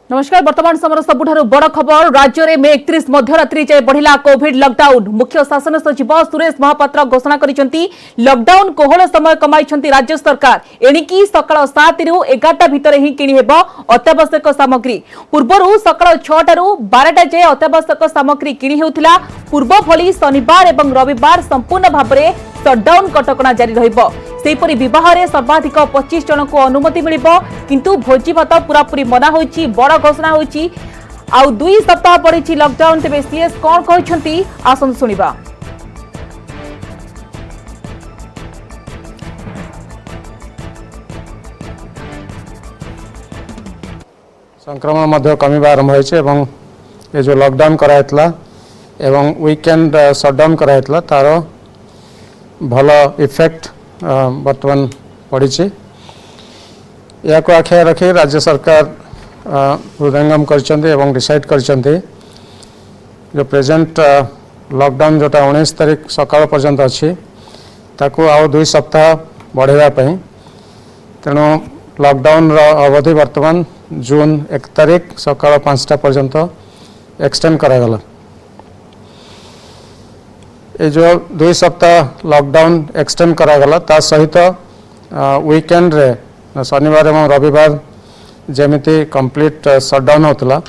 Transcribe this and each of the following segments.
नमस्कार। वर्तमान समय सबुठारु बड़ खबर राज्य में मे 31 मध्यरात्रि जाए बढ़िला कोविड लॉकडाउन। मुख्य शासन सचिव सुरेश महापात्र घोषणा करिसेंती लॉकडाउन कोहल समय कमाई राज्य सरकार। एणिकी सकाळ 7 रु 11टा भितर ही किणी हेबो अत्यावश्यक सामग्री। पूर्वरु सकाळ 6टा रु 12टा जाए अत्यावश्यक सामग्री किणी हेउथिला। पूर्व भली शनिवार एवं रविवार संपूर्ण भाबरे शटडाउन कटकणा जारी रहिबो। सेपरी विवाह रे सर्वाधिक 25 जन को अनुमति मिलिबो, किंतु भोजी भात पूरापूरी मना होईची। बड़ घोषणा होईची। आउ 2 सप्ताह पड़िची लॉकडाउन। तेबे सीएस कोन कहिसंती आसन सुनिबा। संक्रमण मध्य कमिबा आरंभ होईचे एवं ये जो लॉकडाउन करायतला एवं वीकेंड शटडाउन करायतला तार भल इफेक्ट वर्तमान पड़ी। या आखिया रखी राज्य सरकार हृदयंगम कर डिसाइड कर जो प्रेजेंट लॉकडाउन जोटा 19 तारीख सकाळ पर्यंत अच्छी ताकू आउ 2 सप्ताह बढ़ावाई। तेणु लॉकडाउन अवधि वर्तमान जून 1 तारीख सकाळ 5टा पर्यंत एक्सटेंड करागला। ये जो 2 सप्ताह लॉकडाउन एक्सटेंड करागला ता सहित वीकेंड रे शनिवार एवं रविवार जेमिति कंप्लीट शटडाउन होतला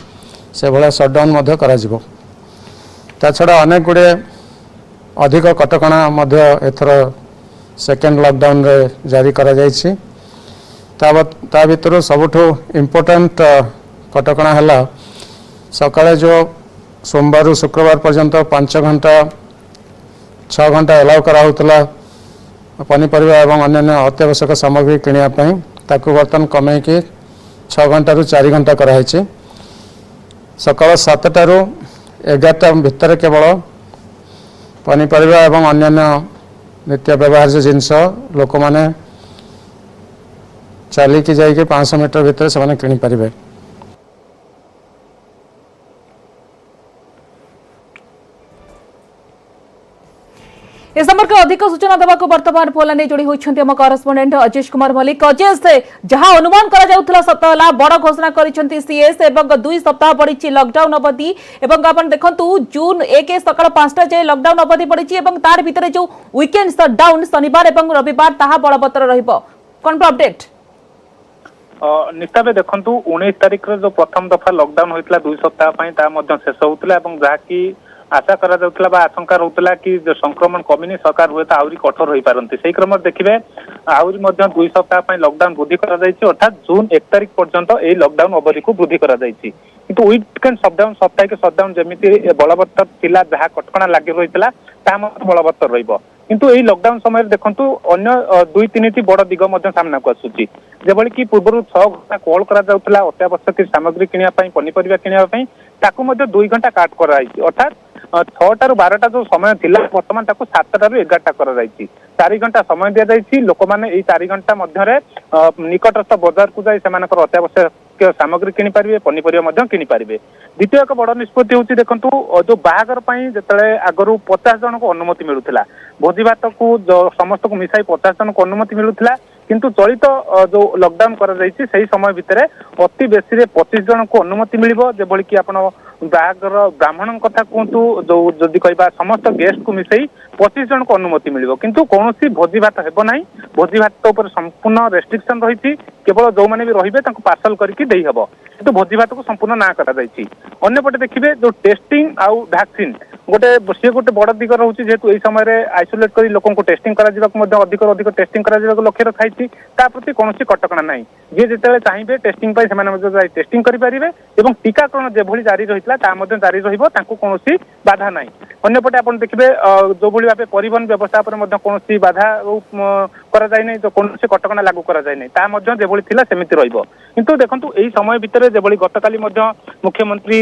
से भला शटडाउन मध्य करा जिवो। ता छडा अनेक गुडे अधिक कटकणा मध्य एथर सेकेंड लॉकडाउन रे जारी करा जायछि। ता भितर सबुठो इम्पोर्टेंट कटकणा हला सकाळे जो सोमवार शुक्रवार पर्यंत 5 घंटा 6 घंटा एलाउ करा होतला पनीपरिया एवं अन्य अत्यावश्यक सामग्री किनिया पई ताकू बर्तन कमे कि 6 घंटा रु 4 घंटा कराई। सकाळ 7टा रु 11टा भितर केवल पनीपरिया एवं अन्य नित्य व्यवहार्य जिनस लोक माने चलिकी जाइके 500 मीटर भितर से माने किनि परिबे। ए संपर्क अधिक सूचना देवा वर्तमान पोलाने जोड़ी होइछन्ती हम करेस्पोंडेंट अजेश कुमार मलिक। अजेश, जहां अनुमान करा जाउथला सतला बड़ घोषणा करिसन्ती सीएस एवं 2 सप्ताह पड़िछि लॉकडाउन अवधि एवं आपण देखंतु जून 1 सकाळ 5टा जे लॉकडाउन अवधि पड़िछि एवं तार भितरे जो वीकेंड शटडाउन शनिवार एवं रविवार ताहा बलवत्तर रहिबो। कोन अपडेट निताबे देखंतु 19 तारिख रे जो प्रथम दफा लॉकडाउन होइतला 2 सप्ताह पई ता मध्य शेष होतला एवं जाकी आशा करा जाउतला बा आशंका रहउतला कि जो संक्रमण कमिनी सरकार हुए आउरी कठोर होई पारंती। सेही क्रम देखिबे आउरी मध्य 2 सप्ताह पई लॉकडाउन वृद्धि करा जायछि। अर्थात जून 1 तारिख पर्यंत एही लॉकडाउन अवधि को वृद्धि करा जायछि। किंतु वीकेंड शटडाउन साप्ताहिक शटडाउन जेमिति बलवत्तर थिला जहा कटकणा लागि रहितला ता मध्य बलवत्तर रहिबो। किंतु एही लॉकडाउन समय देखंतु अन्य 2-3टी बड़ दिग मध्य सामना को आसुछि। जेबळी कि पूर्वरु 6 घंटा कॉल करा जाउतला अत्यावश्यक सामग्री किनिया पई पनीपरिया किनिया पई ताकू मध्य 2 घंटा काट करा आइछि। अर्थात 6टा रु 12टा जो समय थिला वर्तमान ताकू 7टा रु 11टा करा जाइछि। 4 घंटा समय दिया जाइछि। लोक माने एही 4 घंटा मध्य रे निकटस्थ बाजार को जाई सेमानकर अत्यावश्यक सामग्री किनि पारिबे, पनीपरिया मध्य किनि पारिबे। द्वितीय एक बड़ निष्पत्ति होछि देखंतु जो बाहागर पई जेतले आगरु 50 जन को अनुमति मिलुथिला भोजी भात को जो समस्त को मिसाई 50 जन को अनुमति मिलुथिला। किंतु चलित जो लॉकडाउन करा जाइछि सही समय भितरे अति बेसी रे 25 जन को अनुमति मिलिबो। जेबळी कि आपण बाहागर ब्राह्मण कथा कहतु जो जदि कहबा समस्त गेस्ट को मिसई 25 जन को अनुमति मिलिबो। किंतु कोनोसी भोजी भात हेबो नाही। भोजी भात ऊपर संपूर्ण रेस्ट्रिक्शन रहिछि। केवल जो माने भी रहिबे तांको पार्सल करके देई हबो। किंतु भोजी भात को संपूर्ण ना करा जाइछि। अन्य पटे देखिबे जो टेस्टिंग आउ वैक्सीन गोटे बड़ दिग रहउछि जेतु एई समय रे आइसोलेट करी लोकन को टेस्टिंग करा जिबाक मध्ये अधिक टेस्टिंग करा जिबाक लक्ष्य रखाइछि। ता प्रति कोनोसी कटकणा नाही। जे जेतेले चाहिबे टेस्टिंग पई सेमाने मध्ये जाई टेस्टिंग करि परिबे एवं टीकाकरण जेभଳି जारी रहितला ता मध्ये जारी रहिबो। तांको कोनोसी बाधा नाही। अन्य पटे आपण देखिबे जो भଳି भाबे परिवहन व्यवस्था पर मध्ये कोनोसी बाधा करा जाय नै। जो कोनोसी कटकणा लागू करा जाय नै। ता मध्ये जेभଳି थिला सेमिति रहिबो। किंतु देखंतु एई समय भितरे जेभଳି गतकाली मध्ये मुख्यमंत्री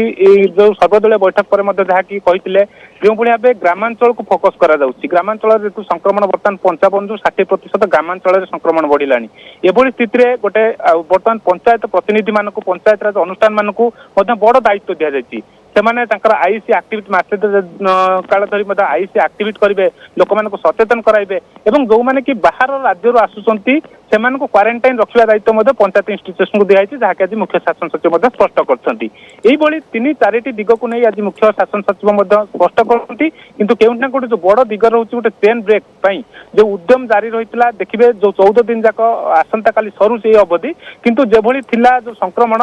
जो सर्वदलीय बैठक पर मध्ये जहा कि कहितले जो भଳି भाबे ग्रामांचल को फोकस करा जाउछि। ग्रामांचल रे संक्रमण वर्तमान 55 रु 60% ग्रामांचल रे संक्रमण बढ़िलानी। एभଳି स्थिति रे गोटे वर्तमान पंचायत प्रतिनिधि मानको पंचायत राज अनुष्ठान मानको मध्ये बड़ दायित्व दिया जायछि। सेमाने तांकर आईसी एक्टिविटी मासे काल धरी मध्ये आईसी एक्टिविटी करिवे लोक मानको सचेतन कराइबे एवं जो माने कि बाहर राज्य रो आसुसंती ସେମାନଙ୍କୁ କ୍ୱାରେଣ୍ଟାଇନ୍ ରଖିବା ଦାୟିତ୍ୱ ମଧ୍ୟ ପଞ୍ଚାୟତ ଇନଷ୍ଟିଚ୍ୟୁସନକୁ ଦିଆଯାଇଛି, ଯାହାକି ଆଜି ମୁଖ୍ୟ ଶାସନ ସଚିବ ମଧ୍ୟ ସ୍ପଷ୍ଟ କରିଛନ୍ତି। ଏଇଭଳି 3-4ଟି ଦିଗକୁ ନେଇ ଆଜି ମୁଖ୍ୟ ଶାସନ ସଚିବ ମଧ୍ୟ ସ୍ପଷ୍ଟ କରୁଛନ୍ତି। କିନ୍ତୁ କେଉଁଠି ନା କୋଉଠି ଯୋଉ ବଡ ଦିଗ ରହୁଛି ଗୋଟେ ଚେନ୍ ବ୍ରେକ୍ ପାଇଁ ଯୋଉ ଉଦ୍ୟମ ଜାରି ରହିଥିଲା, ଦେଖିବେ ଯୋଉ 14 ଦିନ ଯାକ ଆସନ୍ତାକାଲି ସରୁଛି এই ଅବଧି, କିନ୍ତୁ ଯେଭଳି ଥିଲା ଯୋଉ ସଂକ୍ରମଣ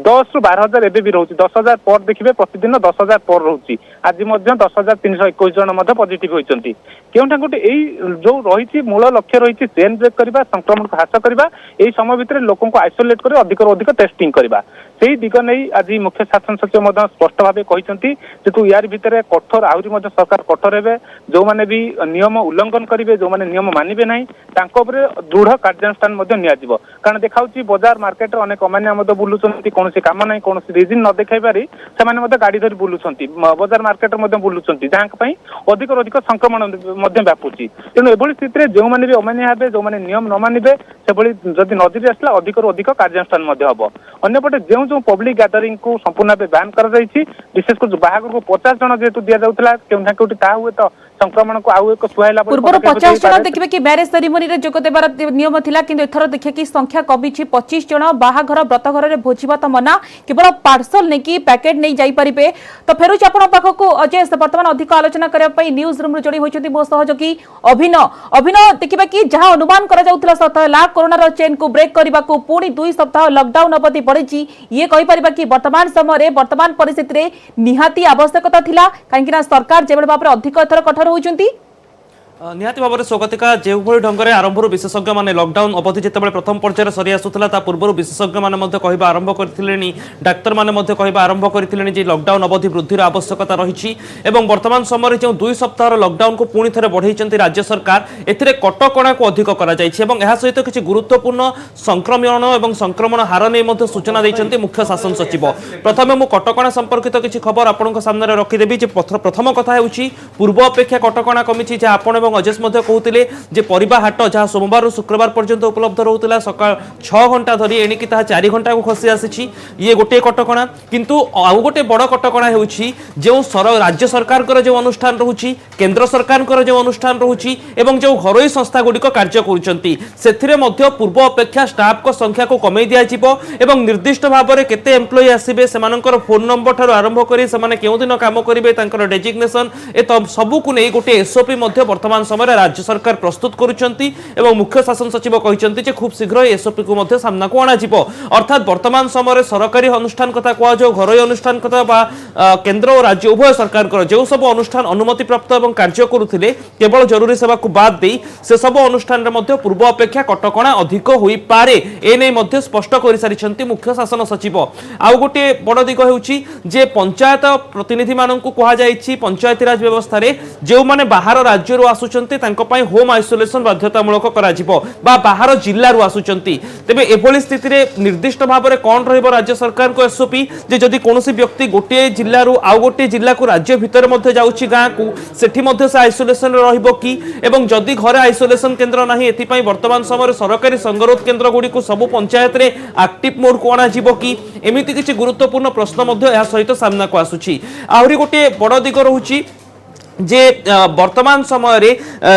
10ରୁ 12,000 ଏବେ ବି ରହୁଛି। 10,000 पर ଦେଖିବେ ପ୍ରତିଦିନ 10,000 पर ରହୁଛି। ଆଜି ମଧ୍ୟ 10,321 ଜଣ ମଧ୍ୟ ପଜିଟିଭ ହୋଇଛନ୍ତି। କେଉଁଠି ନା କୋଉଠି ଏଇ ଯୋଉ ରହିଛି ମୂଳ ଲକ୍ଷ୍ୟ ରହିଛି ଚେନ୍ ବ୍ରେକ୍ କରିବା, ସଂକ୍ରମଣକୁ ହ୍ରାସ କରିବା, এই ସମୟ ଭିତରେ ଲୋକଙ୍କୁ ଆଇସୋଲେଟ୍ କରି ଅଧିକରୁ ଅଧିକ ଟେଷ୍ଟିଂ କରିବା। সেই দিগ নেই আজ মুখ্য শাসন সচিব মধ্যে স্পষ্ট ভাবে କହିଛନ୍ତି যেহেতু ইয়ার ভিতরে কঠোর আହୁରି ମଧ୍ୟ সরকার কঠোর হেবে, ଯୋଉମାନେ ବି নিয়ম উল্লঙ্ঘন କରିବେ, ଯୋଉମାନେ নিয়ম মানিবে ନାହିଁ ତାଙ୍କ ଉପରେ ଦୃଢ କାର୍ଯ୍ୟାନୁଷ୍ଠାନ ମଧ୍ୟ ନିଆଯିବ। କାରଣ ଦେଖାଉଛି ବଜାର ମାର୍କେଟରେ ଅନେକ ଅମାନିଆ ମଧ୍ୟ ବୁଲୁଛନ୍ତି, କୌଣସି କାମ ନାହିଁ, କୌଣସି ରିଜିନ୍ ନ ଦେଖାଇ ପାରି ସେମାନେ ମଧ୍ୟ ଗାଡି ଧରି ବୁଲୁଛନ୍ତି, ବଜାର ମାର୍କେଟରେ ମଧ୍ୟ ବୁଲୁଛନ୍ତି, ଯାହାଙ୍କ ପାଇଁ ଅଧିକରୁ ଅଧିକ ସଂକ୍ରମଣ ମଧ୍ୟ ବ୍ୟାପୁଛି। ତେଣୁ ଏଭଳି ସ୍ଥିତିରେ ଯେଉଁମାନେ ବି ଅମାନିଆ ହେବେ, ଯେଉଁମାନେ ନିୟମ ନ ମାନିବେ, ସେଭଳି ଯଦି ନଜରରେ ଆସିଲା ଅଧିକରୁ ଅଧିକ କାର୍ଯ୍ୟାନୁଷ୍ଠାନ ମଧ୍ୟ ହେବ। ଅନ୍ୟପଟେ ଯେଉଁ ଯେଉଁ ପବ୍ଲିକ ଗ୍ୟାଦରିଂ କୁ ସମ୍ପୂର୍ଣ୍ଣ ଭାବେ ବ୍ୟାନ୍ କରାଯାଇଛି, ବିଶେଷ କରି ବାହାଘରକୁ 50 ଜଣ ଯେହେତୁ ଦିଆଯାଉଥିଲା, କେଉଁଠି ନା କେଉଁଠି ତାହା ହୁଏ ତ संक्रमण को आउ एक सुहाइला पूर्व 50 जन देखिबे कि मैरिज सेरेमनी रे जोग देबार नियम थिला, किंतु एथर देखिए कि संख्या कमी 25 जन बाहाघर व्रतघर रे भोजीभात मना, केवल पार्सल नै कि पैकेट नै जाई परिबे। तो फेरुच आपण पाखकु अजय वर्तमान अधिक आलोचना करबा पई न्यूज रूम रे जोडी होइछथि मो सहयोगी अभिनव देखिबे कि जहां अनुमान करा जाउतला सतला कोरोना रो चेन को ब्रेक करबा को पुणी 2 सप्ताह लॉकडाउन अवधि पड़िछि। ये कहि परिबा कि वर्तमान समय रे वर्तमान परिस्थिति रे निहाती आवश्यकता थिला, काहेकि ना सरकार जेबे बारे अधिक एथर कठोर होइछथि। निहाती भाव में स्वागतिका जो ढंग से आरंभ विशेषज्ञ मैंने लॉकडाउन अवधि जिते प्रथम पर्यायर सरी आसूला पूर्व विशेषज्ञ मैंने कह आरंभ करते, डाक्तर मैंने कह आरंभ करते लॉकडाउन अवधि वृद्धिर आवश्यकता रही। वर्तमान समय जो 2 सप्ताह लॉकडाउन को पुणी थे बढ़ई राज्य सरकार एथिरे कटकणा को अधिक कर सहित किसी गुरुत्वपूर्ण संक्रमण और संक्रमण हार नहीं सूचना देते मुख्य शासन सचिव। प्रथम मु कटकणा संपर्कित किसी खबर आपण सामने रखिदेवी। प्रथम कथा होउछि पूर्व अपेक्षा कटकणा कमिछि, जहाँ आपण अजेश कहते जे परिबा हाट जहाँ सोमवार और शुक्रवार पर्यंत उपलब्ध रोला सका 6 घंटा धरी एणिकी 4 घंटा को खसी आसी, ये गोटे कटकणा। किंतु आउ गोटे बड़ कटकणा होउछि जो राज्य सरकार जो अनुष्ठान रोची, केंद्र सरकार जो अनुष्ठान रोची एवं जो घरोई संस्था गुड़िक कार्य करुचंती सेथिरे मध्य पूर्व अपेक्षा स्टाफ को संख्या को कमे दियाजिबो एवं निर्दिष्ट भाव में केते एम्प्लॉई आसीबे, सेमानकर फोन नंबर ठारू आरंभ करी सेमाने केउ दिन काम करिवे, तांकर डेजिग्नेशन ए सबु को नै गोटे एसओपी मध्य वर्तमान समय राज्य सरकार प्रस्तुत करुचंती एवं मुख्य शासन सचिव कहते जे खूब शीघ्र एसओपी को मध्य सामना को आना जिवो। अर्थात वर्तमान समय सरकारी अनुष्ठान कथा कह जो घरोई अनुष्ठान कथा बा केंद्र और राज्य उभय सरकार जो सब अनुष्ठान अनुमति प्राप्त एवं कार्य करुथिले केवल जरूरी सेवा को बाद दे से सब अनुष्ठान रे मध्य पूर्व अपेक्षा कटकणा अधिक होई पारे ए नै मध्य स्पष्ट करि सारिछंती मुख्य शासन सचिव। आउ गोटे बड़ दिग हेउची जे पंचायत प्रतिनिधि माननकु कहा जाईछि पंचायती राज व्यवस्था रे जे माने बाहर राज्य रो आसुचंती तांको पई होम आइसोलेशन बाध्यतामूलक करा जिवो बा बाहर जिल्ला रो आसुचंती। तेबे एभली स्थिति रे निर्दिष्ट भाव में कोन रहइबो राज्य सरकार को एसओपी जे जदि कोनोसी व्यक्ति गोटे जिल्ला रो आउ गोटे जिल्ला को राज्य भितर मध्य जाउछि गां को सेठी मध्य से आइसोलेशन रहइबो कि एवं जदि घरे आइसोलेशन केंद्र नाही एथि पई वर्तमान समय सरकारी संगरोध केंद्र गुडी को सब पंचायत रे एक्टिव मोड को आना जिवो कि एमिति किछि गुरुत्वपूर्ण प्रश्न मध्य या सहित सामना को आसुछि। आहुरी गोटे बड़ दिग रहुछि जे वर्तमान समय रे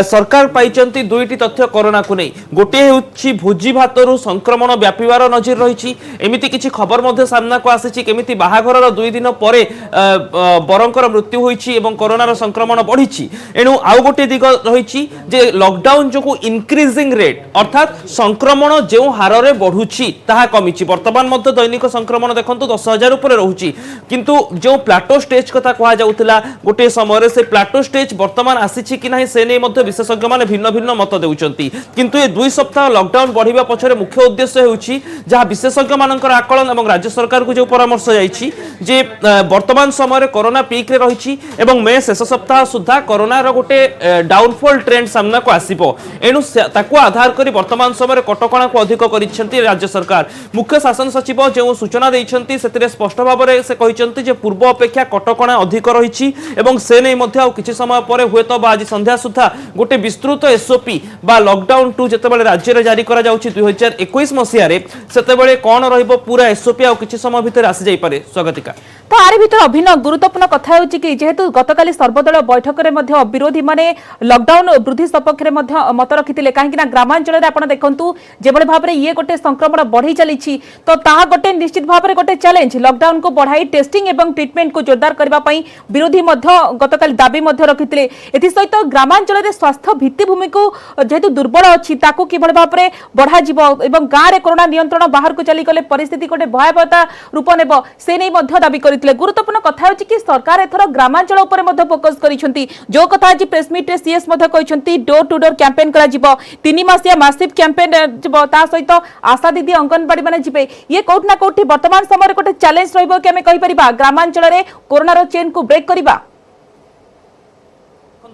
सरकार पाइचंती 2टी तथ्य कोरोना को नहीं, गोटे हेउछि भोजी भातरु संक्रमण व्यापीबार नजर रही। एमिति किछि खबर मध्य सामना को आसीछि केमिति बाहाघरर 2 दिन परे बरंकर मृत्यु होईछि एवं कोरोनार संक्रमण बढ़िछि। एणु आउ गोटे दिग रही जे लॉकडाउन जो इंक्रीजिंग रेट अर्थात संक्रमण जो हार रे बढ़ुछि ताहा कमिछि। वर्तमान मध्य दैनिक संक्रमण देखंतु 10,000 ऊपर रहुछि, किंतु जो प्लाटो स्टेज कथा कहा जाउतला गोटे समय से स्टेज वर्तमान आसी कि नहीं से नहीं मध्य विशेषज्ञ माने भिन्न भिन्न मत देउचंती। किंतु ये 2 सप्ताह लॉकडाउन बढ़िबा पछरे मुख्य उद्देश्य हेउछि जहाँ विशेषज्ञ मानकर आकलन एवं राज्य सरकार को जो परामर्श जाइछि जे वर्तमान समय कोरोना पीक रे रहिछि एवं मे शेष सप्ताह सुधा कोरोना रो गोटे डाउनफॉल ट्रेंड सामना को आसीबो। एणु ताकू आधार करी वर्तमान समय कटकणा को अधिक करिसेंती राज्य सरकार। मुख्य शासन सचिव जो सूचना देइछंती सेतिरे स्पष्ट भाव में से कहिसेंती जे पूर्व अपेक्षा कटकणा अधिक रहिछि एवं से नै मध्य किछि समय पर हुए तो आज संध्या सुधा गोटे विस्तृत एसओपी बा लॉकडाउन 2 जेतेबेले राज्य रे जारी करा जाउछि 2021 मसिया रे सेतेबेले कोन रहइबो पूरा एसओपी आ किछि समय भितर आसी जाई पारे। स्वागतिका तो आरे भितर अभिनव गुरुत्वपूर्ण कथा होची कि जेहेतु गतकाली सर्वदल बैठक रे मध्य विरोधी माने लॉकडाउन वृद्धि सपक्ष रे मध्य मत रखिथिले काहे कि ना ग्रामांचल रे आपण देखंतु जेबळे भाव रे ये गोटे संक्रमण बढ़ी चलीछि तो ताहा गोटे निश्चित भाव रे गोटे चैलेंज लॉकडाउन को बढ़ाई टेस्टिंग एवं ट्रीटमेंट को जोरदार करबा पई विरोधी मध्य गतकाली दाबी मध्य रखिथिले एथि सहित ग्रामांचल रे स्वास्थ्य भित्तिभूमि को जेहेतु दुर्बल अछि ताकू किबळे भाव रे बढ़ा जिवो एवं गां रे कोरोना नियंत्रण बाहर को चली गले परिस्थिति गोटे भयावहता रूप नेबो से नै मध्य दाबी करिथिले गुरुत्वपूर्ण कथा होची कि सरकार एथरो ग्रामांचल ऊपर मध्य फोकस करिसंती जो कथा आज प्रेस मीट रे सीएस मध्य कहिसंती डोर टू डोर कैंपेन करा जिवो 3 मासिया मासिव कैंपेन जिवो ता सहित आशा दीदी अंगनवाड़ी माने जिवे ये कोठ ना कोठी वर्तमान समय रे गोटे चैलेंज रहइबो कि हमें कहि परिबा ग्रामांचल रे कोरोना रो चेन को ब्रेक करिबा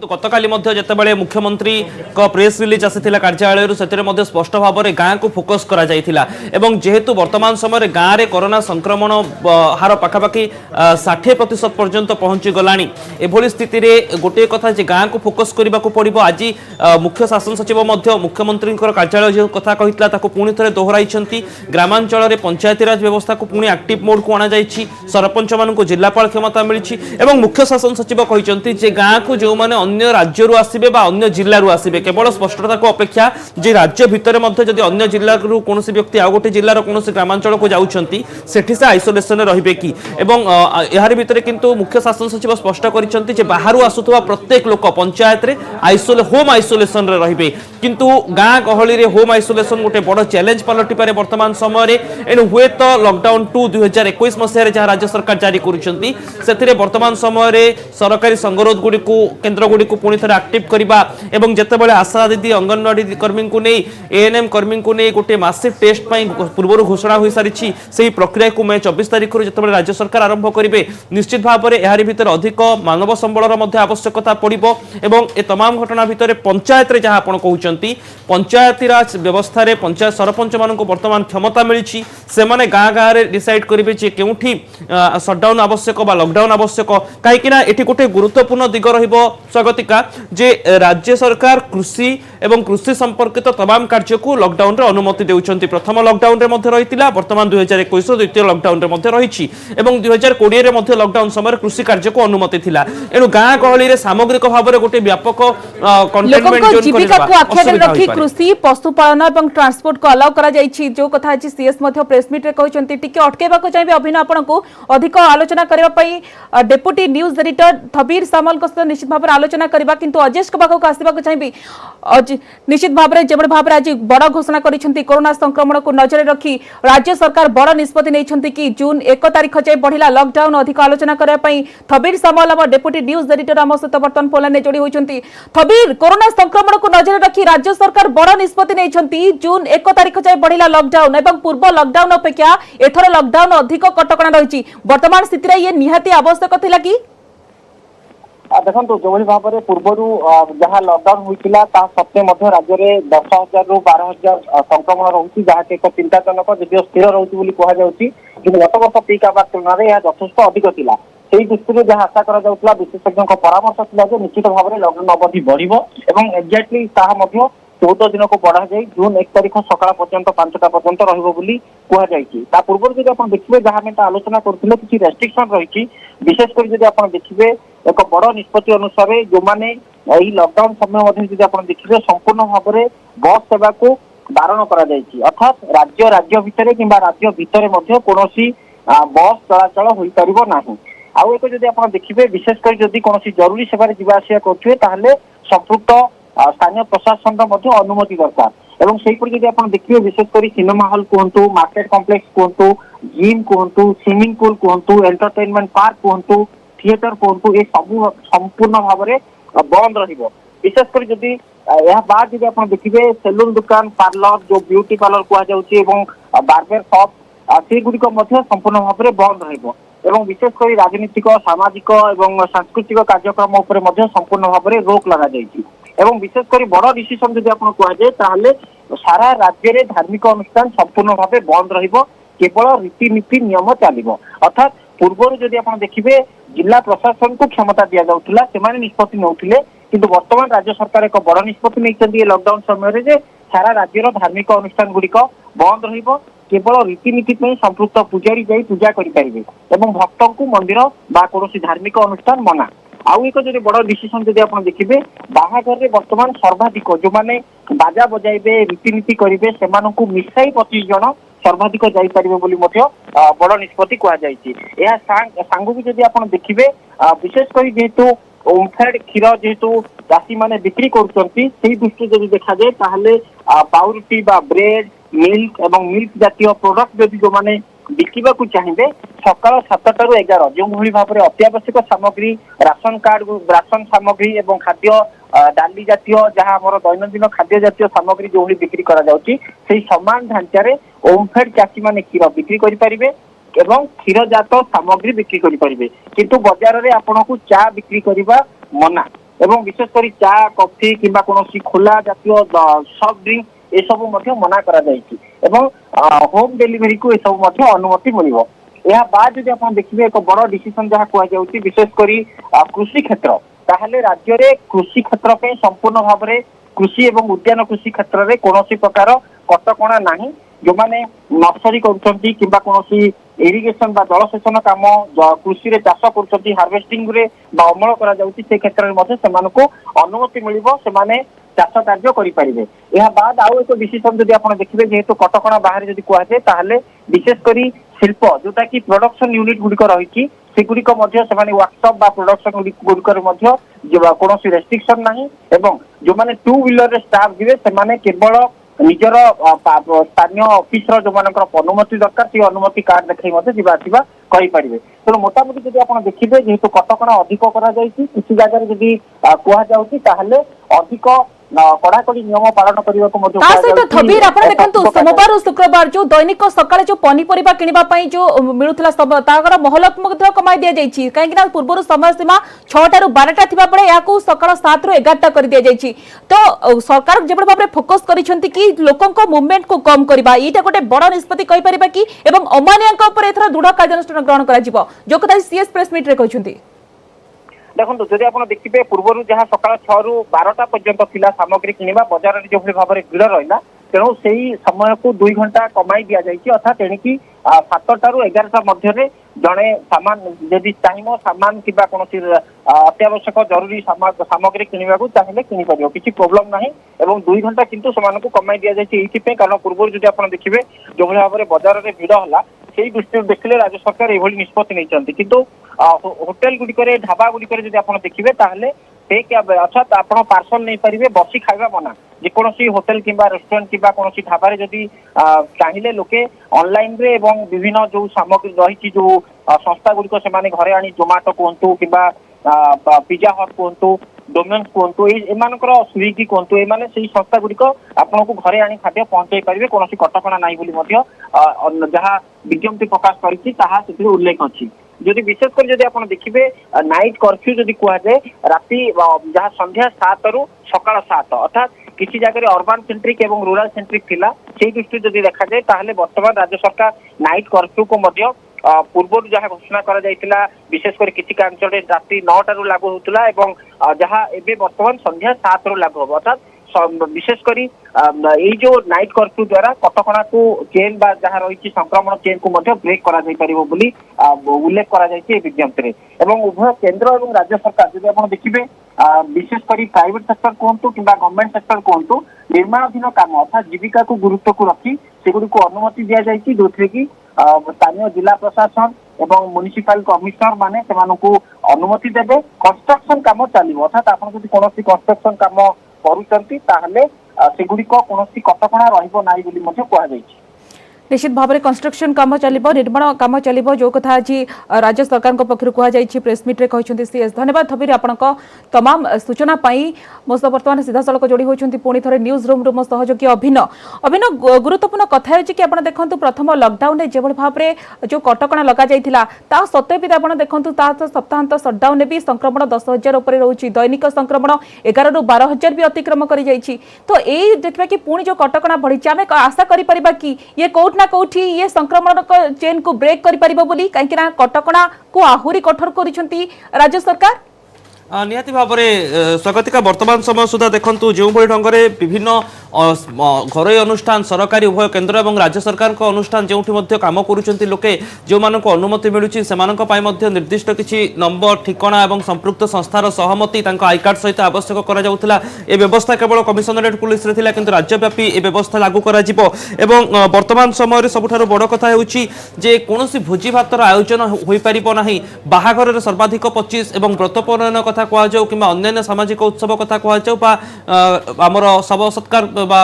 गतकाली जितेबाला मुख्यमंत्री प्रेस रिलीज आसाला कार्यालय से स्पष्ट भाव में गाँव को फोकस करा जेहेतु वर्तमान समय गाँव में कोरोना संक्रमण हार पाखापाखि 60% पर्यंत पहुंची गला एभली स्थिति रे गोटे कथा गाँव को फोकस करने को पड़ो आज मुख्य शासन सचिव मुख्यमंत्री कार्यालय जो कथा कही पुणी थे दोहराई ग्रामांचल में पंचायतीराज व्यवस्था को पुणी एक्टिव मोड को अणा सरपंच मान जिलापाल क्षमता मिली मुख्य शासन सचिव कहते गाँव को जो मैंने अन्य राज्य आसबे अन्य जिलू आसबे केवल स्पष्टता को अपेक्षा जे राज्य भितर जदि अन्य जिलू कौन व्यक्ति आउ गोटे जिलार कौन ग्रामांचल को जाऊँगी सेठी से आइसोलेसन रे कि यार भितर किंतु मुख्य शासन सचिव स्पष्ट कर बाहर आसुवा प्रत्येक लोक पंचायत रे होम आइसोलेसन रे किंतु गाँ गहली होम आइसोलेसन गोटे बड़ चैलेंज पलटि पारे वर्तमान समय एणु हुए तो लॉकडाउन 2 2021 मसीह जहाँ राज्य सरकार जारी कर वर्तमान समय सरकारी संगरोध गुड़ी केन्द्र गुड़ी को पुणी थे एक्टिव करवा एवं जितेबाला आशा दीदी अंगनवाड़ी कर्मी को नहीं एएनएम कर्मी को नहीं गोटे मासिव टेस्ट पूर्व घोषणा हो सारी से प्रक्रिया को मैं 24 तारीख जो राज्य सरकार आरंभ करेंगे निश्चित भाव में यार भीतर अधिक मानव संबलर आवश्यकता पड़ो एवं ए तमाम घटना भितर पंचायत रे जहाँ आप कहते पंचायतीराज व्यवस्था रे पंचायत सरपंच मान वर्तमान क्षमता मिली से गाँ गाँव में डिसाइड करेंगे जे केउठी सटडाउन आवश्यक लॉकडाउन आवश्यक कहीं गोटे गुरुत्वपूर्ण दिग स्वागतिका जे राज्य सरकार कृषि एवं कृषि संपर्कित तमाम कार्य को लॉकडाउन रे अनुमति देउछंती प्रथम लॉकडाउन रे मध्ये रहितिला वर्तमान 2021 द्वितीय लॉकडाउन रे मध्ये रहिछि एवं 2020 रे मध्ये लॉकडाउन समय कृषि कार्य को अनुमति थिला एनु गाँ गहली रे सामग्रिक भाव रे गोटे व्यापक कंटेनमेंट जोन जीविका को आख्या रखी कृषि पशुपालन एवं ट्रांसपोर्ट को अलाउ करा जायछि जो कथा अछि सीएस मध्ये प्रेस मीट रे कहचंती टिके अटकेबा को चाहिबे अभिनव आपन को अधिक आलोचना करबा पई डेप्यूटी न्यूज एडिटर थबीर सामल को निश्चित भाव आलोचना करबा किंतु अजेश के पाखक आसीबा को चाहिबी निश्चित भाव में जेबड़ भाव आज बड़ घोषणा करिसेंती कोरोना संक्रमण को नजर रखी राज्य सरकार बड़ निष्पत्ति नैछंती कि जून 1 तारिख जाय बढ़िला लॉकडाउन अधिक आलोचना करबा पई थबीर सामल हम डेप्यूटी न्यूज एडिटर हम सहित बर्तन फोन ने जोड़ी होइछंती थबीर कोरोना संक्रमण को नजर रखी राज्य सरकार बड़ निष्पत्ति नैछंती जून 1 तारिख जाय बढ़िला लॉकडाउन एवं पूर्व लॉकडाउन अपेक्षा एथर लॉकडाउन अधिक कटकणा रहिछि वर्तमान स्थिति रे ये निहाती आवश्यक थिला कि देखो जो भाव में पूर्व जहाँ लॉकडाउन होता सत्वे राज्य में 10,000 रु 12,000 संक्रमण रोचे जहाँ एक चिंताजनक जदिव स्थिर रोचे कहु कि गत वर्ष पीक आवार तुलन में यह जथेष अधिक था से दृष्टि जहाँ आशा करा विशेषज्ञ परामर्श था निश्चित भाव में लॉकडाउन अवधि बढ़ एक्जाक्टली 14 दिन को बढ़ा जाए जून 1 तारिख सकाळ पर्यंत 5टा पर्यंत रहा पूर्व जब आप देखिए जहाँ आम आलोचना करुले कि रेस्ट्रिक्शन रही विशेषकर जब आप देखिए एक बड़ निष्पत्ति अनुसार जो मैंने लॉकडाउन समय देखिए संपूर्ण भाव में बस सेवा को बारण अर्थात राज्य भितर कि राज्य भितर कौन बस चलाचल हो पार ना आउ एक जब आप देखिए विशेषकर जदि कौन जरूरी सेवा जावासिया करें संपृक्त स्थानीय प्रशासन अनुमति दरकार एवं से आप देखिए विशेषकर सिनेमा हॉल कहतु मार्केट कॉम्प्लेक्स कहतु जिम कहतु स्विमिंग पूल कहतु एंटरटेनमेंट पार्क कहतु थिएटर कहतु ये सब संपूर्ण भाव में बंद विशेषकर जदि यह बाद जब आप देखिए सेलून दुकान पार्लर जो ब्यूटी पार्लर कहु बार्बर शॉप से गुड़िक संपूर्ण भाव में बंद एवं विशेषकर राजनीतिक सामाजिक एवं सांस्कृतिक कार्यक्रम उपर संपूर्ण भाव में रोक लगा एवं विशेषकर बड़ डिसीजन जब आप कहुए सारा राज्य में धार्मिक अनुष्ठान संपूर्ण भाव बंद केवल रीतिनीति नियम चलो अर्थात पूर्व जब आप देखिए जिला प्रशासन को क्षमता दि जाऊला से निष्पत्ति नौले किंतु वर्तमान राज्य सरकार एक बड़ निष्पत्ति नहीं लॉकडाउन समय सारा राज्यर धार्मिक अनुष्ठान गुड़िक बंद केवल रीतिनीति संपृक्त पूजारी जाई पूजा करें और भक्त को मंदिर बा कौन धार्मिक अनुष्ठान मना। आउ एक जो बड़ डिसीजन जब आप देखिए बाहाघर में बर्तमान सर्वाधिक जो मैंने बाजा बजाइबे रीतिनीति करेंगे से मिसाई 25 जन सर्वाधिक जापारे बोली बड़ निष्पत्ति कहुई। सांग भी जब आप देखिए विशेषकर जेहेतु ओमफेड क्षीर जेहेतु चाषी मैंने बिक्री करुँच दृष्टि जब देखा जाए ताहले पाउरुटी बा ब्रेड मिल्क एवं मिल्क जातीय प्रोडक्ट जदि जो मैंने बिकवा चाहिए सकाल 7 ରୁ 11 जो भाव में अत्यावश्यक सामग्री राशन कार्ड राशन सामग्री एवं खाद्य डाली जातीय जहाँ आम दैनंदिन खाद्य जातीय सामग्री जो बिक्री कर समान ढांचारे ओमफेड चाषी मैंने क्षीर बिक्री करें एवं क्षीरजात सामग्री बिक्री करें किंतु बाजार में आपन को चा बिक्री करने मना एवं विशेषकर चा कॉफी किंबा कौन खोला जातीय सॉफ्ट ड्रिंक ये सब मना करा जायछि एवं होम डिलीवरी को ये सब अनुमति मिल। यह बाद जब आप देखिए एक बड़ डिसीजन जहाँ कहुच्छी विशेषकर कृषि क्षेत्र ताहले राज्य में कृषि क्षेत्र पे संपूर्ण भाव में कृषि एवं उद्यान कृषि क्षेत्र में कौन प्रकार कटकणा नहीं जो मैंने नर्सरी करुँच कौन इरिगेशन बा जलसेचन काम कृषि रे चाष कर हार्वेस्टिंग रे अमल करा जाउछि से क्षेत्र में को अनुमति मिल चाष कार्य करें। यह बाद आउ एक डिसीजन जब आप देखिए जेहेतु कटकणा बाहर जब कहुए ताहले विशेषकर शिल्प जोटा कि प्रोडक्शन यूनिट गुड़िक रही सेगुड़िक वर्कशॉप बा प्रोडक्शन गुड़िक कौन रेस्ट्रिक्शन नहीं एवं जो मैंने 2 व्हीलर स्टाफ जीवे से केवल निजर स्थानीय ऑफिस जो मान अनुमति दरकार से अनुमति कार्ड देखा जावा करें। तेणु मोटामोटी जब आप देखिए जेहेतु कटकणा अधिक किसी जगह जब कहुच्छी अधिक कड़ाकड़ी नियम पालन करने सोमवार और शुक्रवार जो दैनिक सकाळे जो पनीपरिबा किनिबा पई जो मिलुथला तागर महलत मध्य कमाई दिया जायछि काहे कि पूर्व समय सीमा 6 ରୁ 12टा थिबा पड़े याकू सकाळ 7 ରୁ 11टा कर दिया जायछि। तो सरकार जेबड़ भाबरे फोकस करिसंती कि लोकंको मूवमेंट को कम करबा एटा गोटे बड़ निष्पत्ति कहि परिबा कि एवं अमानियांक ऊपर एथरा दृढ़ कार्यानुष्ठान ग्रहण करा जिवो जो कथा सीएस प्रेस मीट रे कहिसंती। देखो जब आप देखिए पूर्व जहाँ सकाल 6 ରୁ 12ଟା पर्यंत थिला सामग्री किनिबा बाजार में जो भाव में भिड़ रहा तेणु से समय को 2 घंटा कमाई दि जाइए अर्थात तेणिकी 7ଟା ରୁ 11ଟା मध्य जड़े सामान जदि चाहिए सामान कि कौन अत्यावश्यक जरूरी सामग्री किणवा चाहिए किपर किसी प्रोब्लेम ना एवं 2 घंटा किंतु को कमाई दि जाए कारण पूर्व जब आप देखिए जो भाव में बाजार में भिड़ है से दृष्टि देखिए राज्य सरकार ये निष्पत्ति नहीं किंतु होटेल गुड़िक ढाबा गुड़िक जब आप देखिए ताहले अर्थात आप पार्सल नहीं पारे बसी खाଇବା मना जेकोसी होटेल किंबा रेस्टोरेंट किंबा कौन ढाबा जदि चाहिए लोके ऑनलाइन रे एवं विभिन्न जो सामग्री रही जो संस्था गुड़िक से घरे आनी जोमाटो कहतु कि पिज्जा हट कहतु डोमिनोज कहतु एमानकर स्विगी कहतु एमाने से संस्था गुड़िक आपन को घरे आनी खाद्य पहुंचाई पारे कौन कटकणा नहीं जहाँ विज्ञप्ति प्रकाश कर उल्लेख अच्छी। जदि विशेषकर जदि आप देखिए नाइट कर्फ्यू जदि कहुए राति जहाँ संध्या 7 ରୁ सकाळ 7 अर्थात किसी जगह अर्बान सेंट्रिक एवं रूरल सेंट्रिक थिला से दृष्टि जदि देखा जाए ताहले वर्तमान राज्य सरकार नाइट कर्फ्यू को पूर्व जहाँ घोषणा करा जायतिला विशेषकर किसी अंचल राति 9टा ରୁ लागू होतला एवं जहाँ एबे वर्तमान संध्या 7 ରୁ लागू हो अर्थात विशेषकर ये जो नाइट कर्फ्यू द्वारा कटकणा को चेन बा जहाँ रही संक्रमण चेन को ब्रेक करा जाय परिबो बोली उल्लेख करा जायछि विज्ञप्ति एवं उभय केंद्र और राज्य सरकार जब आप देखिए विशेषकर प्राइवेट सेक्टर कहतु कि गवर्नमेंट सेक्टर कहतु निर्माणाधीन काम अर्थात जीविका को गुरुत्व को रखी सेगुड़ी को अनुमति दि जायछि जो कि स्थानीय जिला प्रशासन एवं म्युनिसिपल कमिशनर माने सेमानकु अनुमति देबे कंस्ट्रक्शन काम चलिबो अर्थात आपण जदि कोनोसी कंस्ट्रक्शन काम करूचंती ताहले सेगुड़ी को कोनोसी कटकणा रहिबो नाही बोली मध्ये कहै जायछि। निश्चित भाव में कंस्ट्रक्शन काम चलिबो निर्माण काम चलिबो जो कथा आज राज्य सरकार पक्षर कहुई प्रेस मीट रे कहते सीएस। धन्यवाद थबीर आपण तमाम सूचना पाई मो सह बर्तमान सीधा सड़क जोड़ी होती पुणी थे न्यूज रूम मो सहयोगी अभिनव गुरुत्वपूर्ण कथा है कि आप देखो प्रथम लॉकडाउन जो भाव में जो कटकणा लग जाता सत्वे भी आप देखो सप्ताहांत सटडाउन भी संक्रमण 10,000 उपर रोचे दैनिक संक्रमण 11 ରୁ 12,000 भी अतिक्रम कर तो यही देखा कि पुणी जो कटकणा बढ़ी आम आशा कर कि ये कौट ना कौटी ये संक्रमण चेन को ब्रेक कर पारिबो बोली कहीं कटकणा को आहुरी कठोर करिसेंती राज्य सरकार निहाती भाव में स्वागतिका वर्तमान समय सुधा देखु जो ढंग से विभिन्न ଘରୋଇ ଅନୁଷ୍ଠାନ ସରକାରୀ ଉଭୟ କେନ୍ଦ୍ର ଏବଂ ରାଜ୍ୟ ସରକାରଙ୍କ ଅନୁଷ୍ଠାନ ଯେଉଁଠି ମଧ୍ୟ କାମ କରୁଛନ୍ତି ଲୋକେ ଯେଉଁମାନଙ୍କୁ ଅନୁମତି ମିଳୁଛି ସେମାନଙ୍କ ପାଇଁ ମଧ୍ୟ ନିର୍ଦ୍ଦିଷ୍ଟ କିଛି ନମ୍ବର ଠିକଣା ଏବଂ ସମ୍ପୃକ୍ତ ସଂସ୍ଥାର ସହମତି ତାଙ୍କ ଆଇ କାର୍ଡ ସହିତ ଆବଶ୍ୟକ କରାଯାଉଥିଲା। ଏ ବ୍ୟବସ୍ଥା କେବଳ କମିଶନରେଟ୍ ପୁଲିସରେ ଥିଲା କିନ୍ତୁ ରାଜ୍ୟବ୍ୟାପୀ ଏ ବ୍ୟବସ୍ଥା ଲାଗୁ କରାଯିବ ଏବଂ ବର୍ତ୍ତମାନ ସମୟରେ ସବୁଠାରୁ ବଡ଼ କଥା ହେଉଛି ଯେ କୌଣସି ଭୋଜି ଭାତର ଆୟୋଜନ ହୋଇପାରିବ ନାହିଁ। ବାହାଘରରେ ସର୍ବାଧିକ 25 ଏବଂ ବ୍ରତ ପ୍ରଣୟନ କଥା କୁହାଯାଉ କିମ୍ବା ଅନ୍ୟାନ୍ୟ ସାମାଜିକ ଉତ୍ସବ କଥା କୁହାଯାଉ ବା ଆମର ଶବ ସତ୍କାର ବା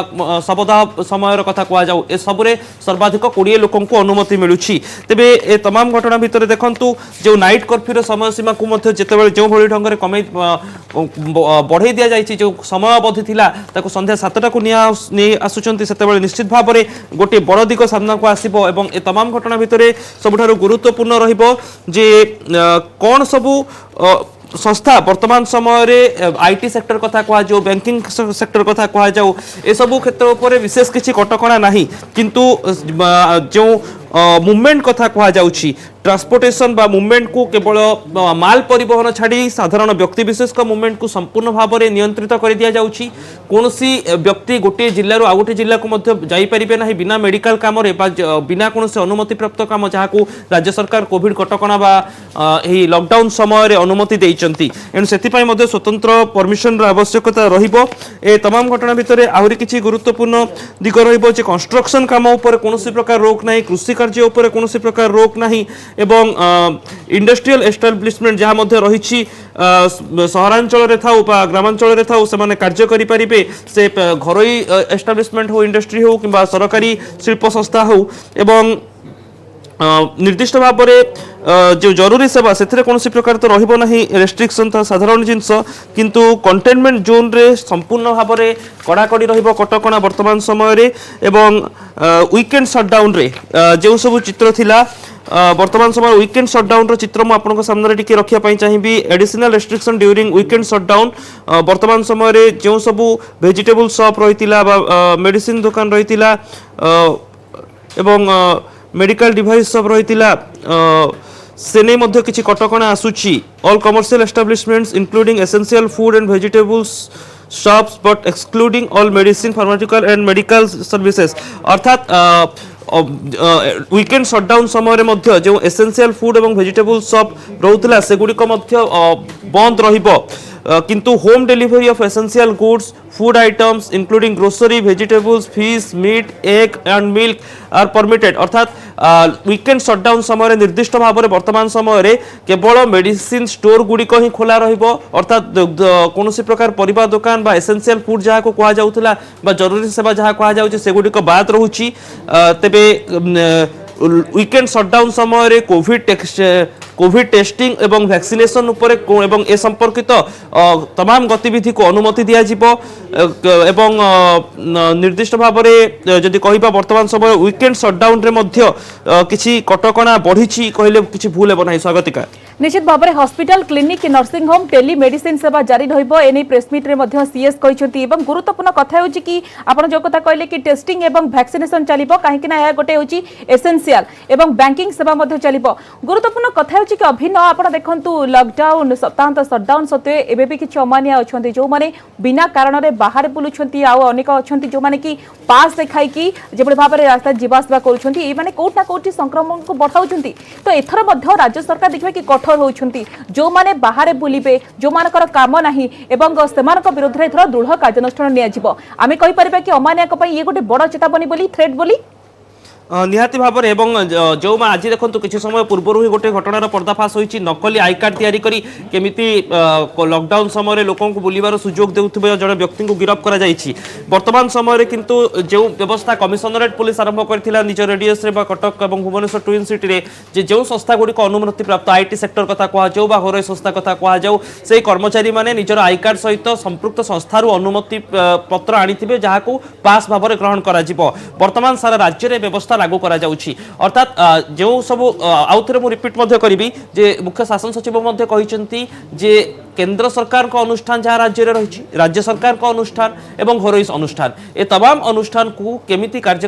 ଶବଦାହ ସମୟର କଥା କୁହାଯାଉ ଏସବୁରେ ସର୍ବାଧିକ 20 ଲୋକଙ୍କୁ ଅନୁମତି ମିଳୁଛି। ତେବେ ଏ ତମାମ ଘଟଣା ଭିତରେ ଦେଖନ୍ତୁ ଯେଉଁ ନାଇଟ୍ କର୍ଫ୍ୟୁର ସମୟ ସୀମାକୁ ମଧ୍ୟ ଯେତେବେଳେ ଯେଉଁଭଳି ଢଙ୍ଗରେ ବଢ଼େଇ ଦିଆଯାଇଛି ଯେଉଁ ସମୟ ଅବଧି ଥିଲା ତାକୁ ସନ୍ଧ୍ୟା 7টাକୁ ନେଇ ଆସୁଛନ୍ତି ସେତେବେଳେ ନିଶ୍ଚିତ ଭାବରେ ଗୋଟିଏ ବଡ଼ ଦିଗ ସାମ୍ନାକୁ ଆସିବ ଏବଂ ଏ ତମାମ ଘଟଣା ଭିତରେ ସବୁଠାରୁ ଗୁରୁତ୍ୱପୂର୍ଣ୍ଣ ରହିବ ଯେ କ'ଣ ସବୁ संस्था वर्तमान समय आईटी सेक्टर कथा कहुँ बैंकिंग सेक्टर कथा कहुँ एसबू क्षेत्र पर विशेष किसी कटकणा नहीं किंतु जो मूवमेंट कथा कहुँ ट्रांसपोर्टेशन बा मूवमेंट को केवल माल परिवहन छाड़ी साधारण व्यक्ति विशेष मूवमेंट को संपूर्ण भाव में नियंत्रित कर दि जाउछि। कोनोसी व्यक्ति गोटे जिल्ला आउ गोटे जिल्ला को मध्य जाई परिबे नाही बिना मेडिकल काम रे बिना कोनोसी अनुमति प्राप्त काम जहाँ को राज्य सरकार कोविड कटकणा बा एही लॉकडाउन समय रे अनुमति देइचंती एनु सेति मध्य स्वतंत्र परमिशन आवश्यकता रहिबो। ए तमाम घटना भितर आहुरी किछि गुरुत्वपूर्ण दिग रहिबो जे कंस्ट्रक्शन काम उपर कोनोसी प्रकार रोक नाही कृषि कार्य उपर कोनोसी प्रकार रोक नाही एवं इंडस्ट्रियल एस्टाब्लिशमेंट जहाँ मध्य रही सहरांचल रे थाउ बा ग्रामांचल रे थाउ से कार्य करि परिबे से घरोई एस्टाब्लिशमेंट हो इंडस्ट्री हो किंबा सरकारी शिल्प संस्था हो एवं निर्दिष्ट भाव में जो जरूरी सेवा से कौन प्रकार तो रहिबो नहीं रेस्ट्रिक्शन था साधारण जिनस किंतु कंटेनमेंट जोन रे संपूर्ण भाव में कड़ाकड़ी रहिबो कटकणा वर्तमान समय रे एवं वीकेंड शटडाउन रे जो सब चित्र थिला वर्तमान समय वीकेंड शटडाउन रो चित्र मु आपन सामने टिके रखिया पई चाहिबी। Additional restriction during weekend shutdown वर्तमान समय रे जो सब वेजिटेबल शॉप रहितिला बा मेडिसिन दुकान रहितिला एवं मेडिकल डिवाइस सब रहितिला से नहीं मध्य किछि कटकणा आसुची। All commercial establishments including essential food and vegetables shops but excluding all medicine pharmaceutical and medical services अर्थात वीकेंड शटडाउन समय मध्य जो एसेंशियल फूड एवं वेजिटेबल शॉप रोला से गुड़िक बंद रहिबो किंतु home delivery of essential goods food items including grocery vegetables fish meat egg and milk are permitted अर्थात वीकेंड शटडाउन समय निर्दिष्ट भाव में वर्तमान समय केवल मेडिसिन स्टोर गुड़िक ही खोला रहिबो अर्थात कौन प्रकार परिबा दुकान बा एसेंशियल फूड जहाँ को कहा जाउथला बा जरूरी सेवा जहाँ कहा जाउछि से गुड़िक बाद रहुछि। तेबे वीकेंड शटडाउन समय कोविड टेस्टिंग एवं वैक्सीनेशन उपरे एवं ए संपर्कित तमाम गतिविधि को अनुमति दिया जिवो एवं निर्दिष्ट भाव में जदि कहिबा वर्तमान समय वीकेंड शटडाउन रे मध्य किछि कटकणा बढ़ी कहले किछि भूल हेबो नाही। स्वागतिका निश्चित भाव में hospital clinic nursing home telemedicine सेवा जारी रहिबो एने प्रेसमिट रे मध्य सीएस कहिसंती एवं गुरुत्वपूर्ण कथा होची कि आपण जो कथा कहले कि टेस्टिंग एवं वैक्सीनेशन चलिबो काहे कि ना या गोटे होची एसेंशियल एवं बैंकिंग सेवा मध्य चलिबो। गुरुत्वपूर्ण कथा होची कि अभिन्न आपण देखंतु लॉकडाउन सप्ताहांत शटडाउन सत्वे एबे भी किछि अमानिया अछंती जो माने बिना कारण रे बाहर बुलुछंती आ अनेक अछंती जो माने कि पास देखाई कि जेबे भाव में रास्ता जीवासवा करूछंती ए माने कोट ना कोट संक्रमण को बढ़ाउछंती। तो एथर मध्य राज्य सरकार देखबे कि कठोर होउछंती जो माने बाहर बुलिबे जो मानकर काम नाही एवं सेमानक विरुद्ध रे एथर दृढ़ कार्यानुष्ठान निया जिवो। आमे कहि परिबा कि अमानिया को पई ये गोटे बड़ चेतावनी बोली थ्रेट बोली निहाती भाव में जो आज देखो किसी समय पूर्व ही गोटे घटनार पर्दाफाश होती नकली आई कार्ड तैयारी करी केमिति लॉकडाउन समय लोक बुलवार सुजोग देउथिबे जड़े व्यक्ति को गिरफ्त करा जायछि। वर्तमान समय किंतु जो व्यवस्था कमिशनरेट पुलिस आरंभ करथिला निज रेडियस रे बा कटक और भुवनेश्वर ट्विन सिटी रे जे जो संस्था गुडी अनुमति प्राप्त आईटी सेक्टर कथा कह जाऊ बा घरोई संस्था कथा कह जाऊ से कर्मचारी माने निजर आई कार्ड सहित संपृक्त संस्थार अनुमति पत्र आनिथिबे जहाको पास भाव में ग्रहण करा जिवो। वर्तमान सारा राज्य रे व्यवस्था लागू करा जाउछि अर्थात जो सब आउ थे रिपीट करी जे मुख्य शासन सचिव कहिसंती जे केंद्र सरकार का अनुष्ठान जहाँ राज्य में रही राज्य सरकार का अनुष्ठान एवं घरोई अनुष्ठान ए तमाम अनुष्ठान को केमिति कार्य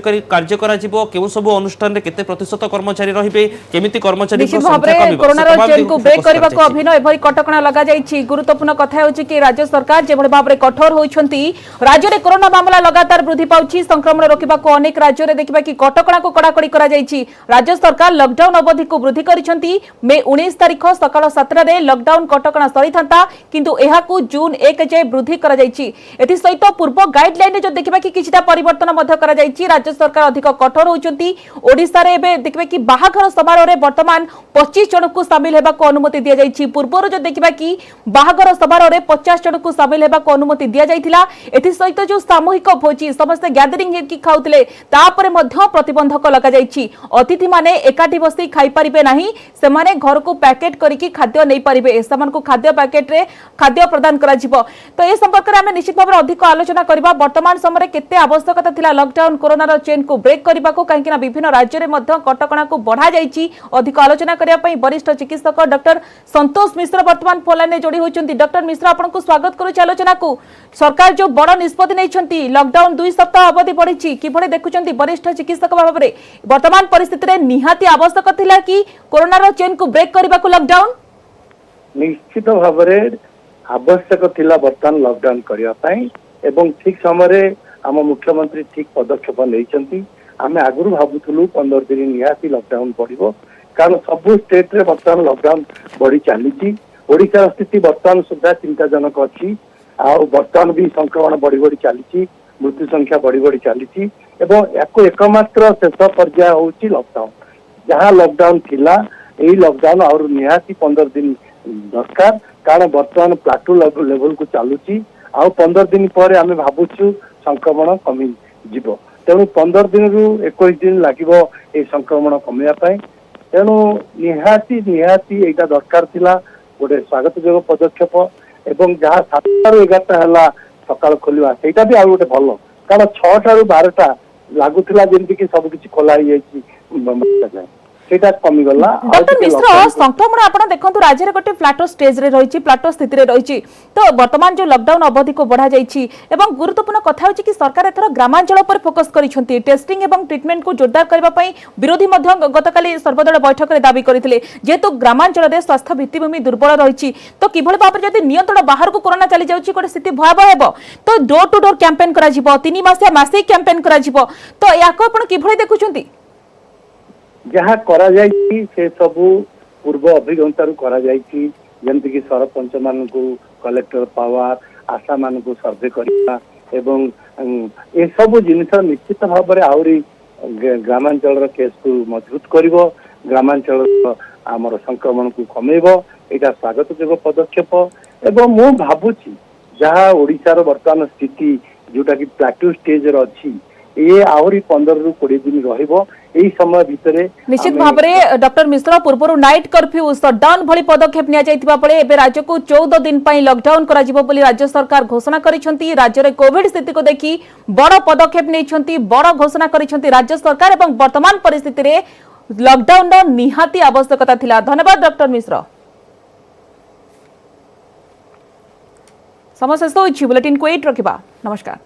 करा जिवो केउ सब अनुष्ठान रे केते प्रतिशत कर्मचारी रहिबे केमिति कर्मचारी निश्चित भाव में कोरोना चेन को ब्रेक करने को अभिनव एभली कटकणा लगा जाइछि। गुरुत्वपूर्ण कथा होछि कि राज्य सरकार जेभली भाव में कठोर होइछंती राज्य में कोरोना मामला लगातार वृद्धि पाउछि संक्रमण रोकबा को अनेक राज्य में देखिबा कि कटकणा को कड़ाकड़ी करा जाइछि। राज्य सरकार लॉकडाउन अवधि को वृद्धि करिछंती। मे 19 तारिख सकाळ 7 रे लॉकडाउन कटकणा सरीथंता किंतु एहाकू जून 1 जाय वृद्धि करा जाइछि। एथि सहित पूर्व गाइडलाइन जो देखिबा कि किछिटा परिवर्तन मध्य करा जाइछि। राज्य सरकार अधिक कठोर होइछंती। ओडिसा रे एबे देखिबा कि बाहाघर समारोह रे वर्तमान 25 जन को शामिल हेबा को अनुमति दिया जाइछि। पूर्वरो जो देखिबा कि बाहाघर समारोह रे 50 जन को शामिल हेबा को अनुमति दिया जाइथिला। एथि सहित जो सामूहिक भोजी समस्त गैदरिंग की खाउतले तापरे मध्य प्रतिबंधक लगा जाइछि। अतिथि माने एकाठी बसी खाई परिबे नाही सेमाने घर को पैकेट करिकि खाद्य नै परिबे समान को खाद्य पैकेट रे खाद्य प्रदान करा जिवो। तो ए संपर्क रे हमें निश्चित भाव अधिक आलोचना करबा। वर्तमान समय केते आवश्यकता थिला लॉकडाउन कोरोना रो चेन को ब्रेक करबा को काहेकि ना विभिन्न राज्य रे मध्य कटकणा को बढ़ा जाइछि। अधिक आलोचना करिया पई वरिष्ठ चिकित्सक डॉक्टर संतोष मिश्र वर्तमान फोन लाइन जोड़ी होइछंती। डॉक्टर मिश्र आपन को स्वागत करू आलोचना को। सरकार जो बड़ निष्पत्ति नैछंती लॉकडाउन 2 सप्ताह अवधि बढ़िछि किभଳି देखुछंती वरिष्ठ चिकित्सक भाव रे वर्तमान परिस्थिति रे निहाती आवश्यक थिला कि कोरोना रो चेन को ब्रेक करबा को लॉकडाउन निश्चित भाव में आवश्यक थिला वर्तमान लॉकडाउन करिया पई एवं ठीक समय आम मुख्यमंत्री ठीक पदक्षेप नहीं आम आगुरी भावुलु 15 दिन निहाती लॉकडाउन बढ़ो कारण सबू स्टेट रे वर्तमान लॉकडाउन बढ़ी चली। ओडिशा स्थिति वर्तमान सुधा चिंताजनक अच्छी वर्तमान भी संक्रमण बढ़ी बढ़ी चली मृत्यु संख्या बढ़ी बढ़ी चली एकमात्र शेष पर्याय हूँ लॉकडाउन जहाँ लॉकडाउन थिला यही लॉकडाउन और निहाती 15 दिन दरकार कारण वर्तमान प्लाटू लेवल को चलुची आ 15 दिन पर आम भावुचु संक्रमण कमी जीव तेणु 15 दिन रु 21 दिन लगे ये संक्रमण कमिया तेणु निहाती निहाती यहाँ दरकार थिला गोटे स्वागत जोग पदक्षेप एवं जहाँ 7 ରୁ 11 है सकाळ खोलिया सेटा भी आउ गोटे भल कारण 6 ରୁ 12 लगुला जमी कि सबकि खोला सेटा कमी गला। डॉक्टर मिश्र संक्रमण आपण देखंतु राज्य रे गोटे प्लाटो स्टेज रे रहिछि प्लाटो स्थिति रे रहिछि तो वर्तमान जो लॉकडाउन अवधि को बढ़ा जाइछि एवं गुरुत्वपूर्ण कथा होछि कि सरकार एथरो ग्रामांचल पर फोकस करिसंती टेस्टिंग एवं ट्रीटमेंट को जोरदार करबा पई विरोधी मध्य गतकाली सर्वदल बैठक रे दाबी करथिले जेतु ग्रामांचल रे स्वास्थ्य भित्तिभूमि दुर्बल रहिछि तो किभଳି भाबरे जदि नियंत्रण बाहर को कोरोना चली जाउछि कोटे स्थिति भयावह हेबो तो डोर टू डोर कैंपेन करा जिवो 3 मासिया मासिक कैंपेन करा जिवो तो याको आपण किभଳି देखुछंती जहाँ करा जाइछि से सबू पूर्व अभिज्ञता करा जाइछि जेमति कि सरपंच मान को कलेक्टर पावर आशा मान को सर्वे करबा एवं ए सब जिनिस निश्चित भाव में आउरी ग्रामांचल केस को मजबूत करिवो ग्रामांचल आमर संक्रमण को कमेइबो एटा स्वागत जोग पदक्षेप एवं मु भाबुछि जहाँ ओडिशार वर्तमान स्थिति जोटा कि प्लाटू स्टेज रे अछि ये आहरी 15 ରୁ 20 दिन रहिबो एही समय भितरे निश्चित भाव में डॉक्टर मिश्र पूर्व नाइट कर्फ्यू सटडाउन भली पदक्षेप निया जायतिबा पळे एबे राज्य को 14 दिन पई लॉकडाउन करा जिवो बोली राज्य सरकार घोषणा करिसंती। राज्य रे कोविड स्थिति को देखि बड़ पदक्षेप नैछंती बड़ घोषणा करिसंती राज्य सरकार एवं वर्तमान परिस्थिति रे लॉकडाउन रो निहाती आवश्यकता थिला। धन्यवाद डॉक्टर मिश्र। समस्त बुलेटिन को 8 रखिबा नमस्कार।